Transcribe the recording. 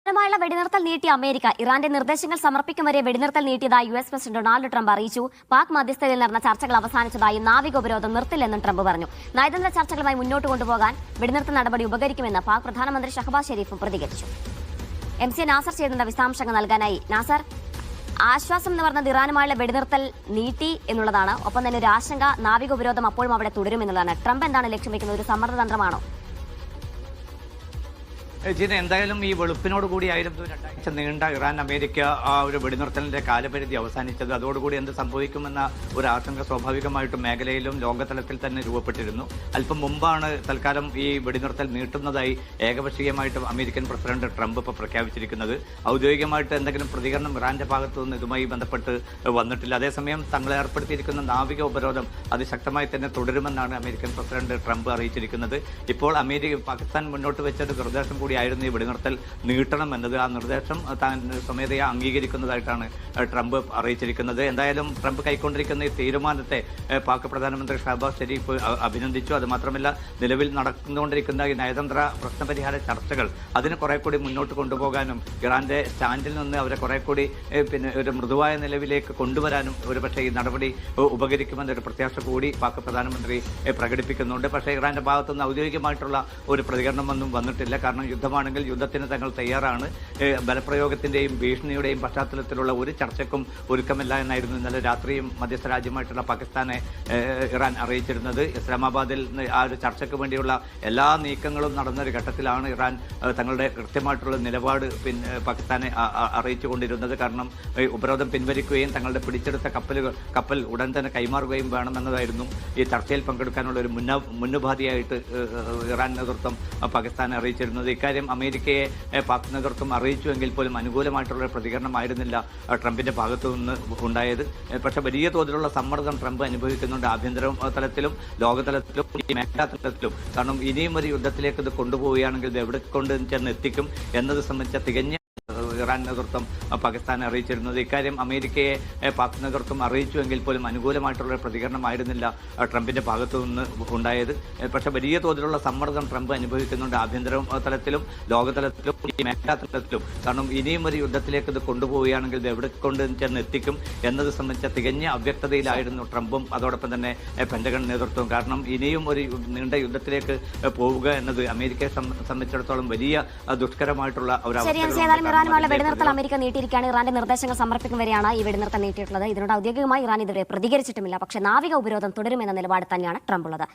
ുള്ള വെടിനിർത്തൽ നീട്ടിയ അമേരിക്ക ഇറാന്റെ നിർദ്ദേശങ്ങൾ സമർപ്പിക്കും വരെ വെടിനിർത്തൽ നീട്ടിയതായി യു.എസ്. പ്രസിഡന്റ് ഡൊണാൾഡ് ട്രംപ് അറിയിച്ചു. പാക് മധ്യസ്ഥതയിൽ നടന്ന ചർച്ചകൾ അവസാനിച്ചതായും നാവിക ഉപരോധം നിർത്തില്ലെന്നും ട്രംപ് പറഞ്ഞു. നയതന്ത്ര ചർച്ചകളുമായി മുന്നോട്ട് കൊണ്ടുപോകാൻ വെടിനിർത്തൽ നടപടി ഉപകരിക്കുമെന്ന് പാക് പ്രധാനമന്ത്രി ഷഹബാസ് ഷെരീഫും പ്രതികരിച്ചു. എം.സി. നാസർ ചെയ്യുന്ന വിശദാംശങ്ങൾ നൽകാനായി. നാസർ, ആശ്വാസം എന്ന് പറഞ്ഞത് ഇറാനുമായുള്ള വെടിനിർത്തൽ നീട്ടി എന്നുള്ളതാണ്. ഒപ്പം തന്നെ ഒരു ആശങ്ക, നാവിക ഉപരോധം അപ്പോഴും അവിടെ തുടരുമെന്നുള്ളതാണ്. ട്രംപ് എന്താണ് ലക്ഷ്യം വെക്കുന്നത്? ഒരു സമ്മർദ്ദതന്ത്രമാണോ? ജിന, എന്തായാലും ഈ വെളുപ്പിനോട് കൂടിയായിരുന്നു 2 ആഴ്ച നീണ്ട ഇറാൻ അമേരിക്ക ആ ഒരു വെടിനിർത്തലിന്റെ കാലപരിധി അവസാനിച്ചത്. അതോടുകൂടി എന്ത് സംഭവിക്കുമെന്ന ഒരു ആശങ്ക സ്വാഭാവികമായിട്ടും മേഖലയിലും ലോകതലത്തിൽ തന്നെ രൂപപ്പെട്ടിരുന്നു. അല്പം മുമ്പാണ് തൽക്കാലം ഈ വെടിനിർത്തൽ നീട്ടുന്നതായി ഏകപക്ഷീയമായിട്ട് അമേരിക്കൻ പ്രസിഡന്റ് ട്രംപ് ഇപ്പോൾ പ്രഖ്യാപിച്ചിരിക്കുന്നത്. ഔദ്യോഗികമായിട്ട് എന്തെങ്കിലും പ്രതികരണം ഇറാന്റെ ഭാഗത്തു നിന്ന് ഇതുമായി ബന്ധപ്പെട്ട് വന്നിട്ടില്ല. അതേസമയം തങ്ങളെ ഏർപ്പെടുത്തിയിരിക്കുന്ന നാവിക ഉപരോധം അതിശക്തമായി തന്നെ തുടരുമെന്നാണ് അമേരിക്കൻ പ്രസിഡന്റ് ട്രംപ് അറിയിച്ചിരിക്കുന്നത്. ഇപ്പോൾ പാകിസ്ഥാൻ മുന്നോട്ട് വെച്ചത് നിർദ്ദേശം കൂടിയായിരുന്നു ഈ വെടിനിർത്തൽ നീട്ടണം എന്നത്. ആ നിർദ്ദേശം താൻ സ്വമേധയാ അംഗീകരിക്കുന്നതായിട്ടാണ് ട്രംപ് അറിയിച്ചിരിക്കുന്നത്. എന്തായാലും ട്രംപ് കൈക്കൊണ്ടിരിക്കുന്ന ഈ തീരുമാനത്തെ പാക് പ്രധാനമന്ത്രി ഷഹബാസ് ഷെരീഫ് അഭിനന്ദിച്ചു. അതുമാത്രമല്ല, നിലവിൽ നടന്നുകൊണ്ടിരിക്കുന്ന ഈ നയതന്ത്ര പ്രശ്നപരിഹാര ചർച്ചകൾ അതിന് കുറെ കൂടി മുന്നോട്ട് കൊണ്ടുപോകാനും ഇറാന്റെ സ്റ്റാൻഡിൽ നിന്ന് അവരെ കുറെ കൂടി ഒരു മൃദുവായ നിലവിലേക്ക് കൊണ്ടുവരാനും ഒരുപക്ഷെ ഈ നടപടി ഉപകരിക്കുമെന്നൊരു പ്രത്യാശ കൂടി പാക് പ്രധാനമന്ത്രി പ്രകടിപ്പിക്കുന്നുണ്ട്. പക്ഷേ ഇറാന്റെ ഭാഗത്തുനിന്ന് ഔദ്യോഗികമായിട്ടുള്ള ഒരു പ്രതികരണമൊന്നും വന്നിട്ടില്ല. കാരണം യുദ്ധമാണെങ്കിൽ യുദ്ധത്തിന് തങ്ങൾ തയ്യാറാണ്. ബലപ്രയോഗത്തിന്റെയും ഭീഷണിയുടെയും പശ്ചാത്തലത്തിലുള്ള ഒരു ചർച്ചയ്ക്കും ഒരുക്കമില്ല എന്നായിരുന്നു ഇന്നലെ രാത്രിയും മധ്യസ്ഥ രാജ്യമായിട്ടുള്ള പാകിസ്ഥാനെ ഇറാൻ അറിയിച്ചിരുന്നത്. ഇസ്ലാമാബാദിൽ ആ ഒരു ചർച്ചയ്ക്ക് വേണ്ടിയുള്ള എല്ലാ നീക്കങ്ങളും നടന്നൊരു ഘട്ടത്തിലാണ് ഇറാൻ തങ്ങളുടെ കൃത്യമായിട്ടുള്ള നിലപാട് പാകിസ്ഥാനെ അറിയിച്ചുകൊണ്ടിരുന്നത്. കാരണം ഉപരോധം പിൻവലിക്കുകയും തങ്ങളുടെ പിടിച്ചെടുത്ത കപ്പൽ ഉടൻ തന്നെ കൈമാറുകയും വേണമെന്നതായിരുന്നു ഈ ചർച്ചയിൽ പങ്കെടുക്കാനുള്ള ഒരു മുന്നുപാധിയായിട്ട് ഇറാൻ നേതൃത്വം പാകിസ്ഥാനെ അറിയിച്ചിരുന്നത്. ഇക്കാര്യം അമേരിക്കയെ പാക് നേതൃത്വം അറിയിച്ചുവെങ്കിൽ പോലും അനുകൂലമായിട്ടുള്ള പ്രതികരണമായിരുന്നില്ല ട്രംപിന്റെ ഭാഗത്തു നിന്ന് ഉണ്ടായത്. പക്ഷേ വലിയ തോതിലുള്ള സമ്മർദ്ദം ട്രംപ് അനുഭവിക്കുന്നുണ്ട്, ആഭ്യന്തര തലത്തിലും ലോകതലത്തിലും മേഖലാ തലത്തിലും. കാരണം ഇനിയും ഒരു യുദ്ധത്തിലേക്ക് ഇത് കൊണ്ടുപോവുകയാണെങ്കിൽ ഇത് എവിടെ കൊണ്ട് ചെന്ന് എത്തിക്കും എന്നത് സംബന്ധിച്ച തികഞ്ഞ ഇറാൻ നേതൃത്വം പാകിസ്ഥാനെ അറിയിച്ചിരുന്നത്. ഇക്കാര്യം അമേരിക്കയെ പാക് നേതൃത്വം അറിയിച്ചുവെങ്കിൽ പോലും അനുകൂലമായിട്ടുള്ള പ്രതികരണമായിരുന്നില്ല ട്രംപിന്റെ ഭാഗത്തു നിന്ന് ഉണ്ടായത്. പക്ഷേ വലിയ തോതിലുള്ള സമ്മർദ്ദം ട്രംപ് അനുഭവിക്കുന്നുണ്ട്, ആഭ്യന്തര തലത്തിലും ലോകതലത്തിലും മേഖലാ തലത്തിലും. കാരണം ഇനിയും ഒരു യുദ്ധത്തിലേക്ക് ഇത് കൊണ്ടുപോവുകയാണെങ്കിൽ ഇത് എവിടെ കൊണ്ട് ചെന്ന് എത്തിക്കും എന്നത് സംബന്ധിച്ച തികഞ്ഞ അവ്യക്തതയിലായിരുന്നു ട്രംപും അതോടൊപ്പം തന്നെ പെന്റഗൺ നേതൃത്വവും. കാരണം ഇനിയും ഒരു നീണ്ട യുദ്ധത്തിലേക്ക് പോവുക എന്നത് അമേരിക്കയെ സംബന്ധിച്ചിടത്തോളം വലിയ ദുഷ്കരമായിട്ടുള്ള ഒരു ഇറാനുമായുള്ള വെടിനിർത്തൽ അമേരിക്ക നീട്ടിയിരിക്കുകയാണ്. ഇറാന്റെ നിർദ്ദേശങ്ങൾ സമർപ്പിക്കും വരെയാണ് ഈ വെടിനിർത്തൽ നീട്ടിയിട്ടുള്ളത്. ഇതിനോട് ഔദ്യോഗികമായി ഇറാൻ ഇതുവരെ പ്രതികരിച്ചിട്ടുമില്ല. പക്ഷേ നാവിക ഉപരോധം തുടരുമെന്ന നിലപാട് തന്നെയാണ് ട്രംപ് ഉള്ളത്.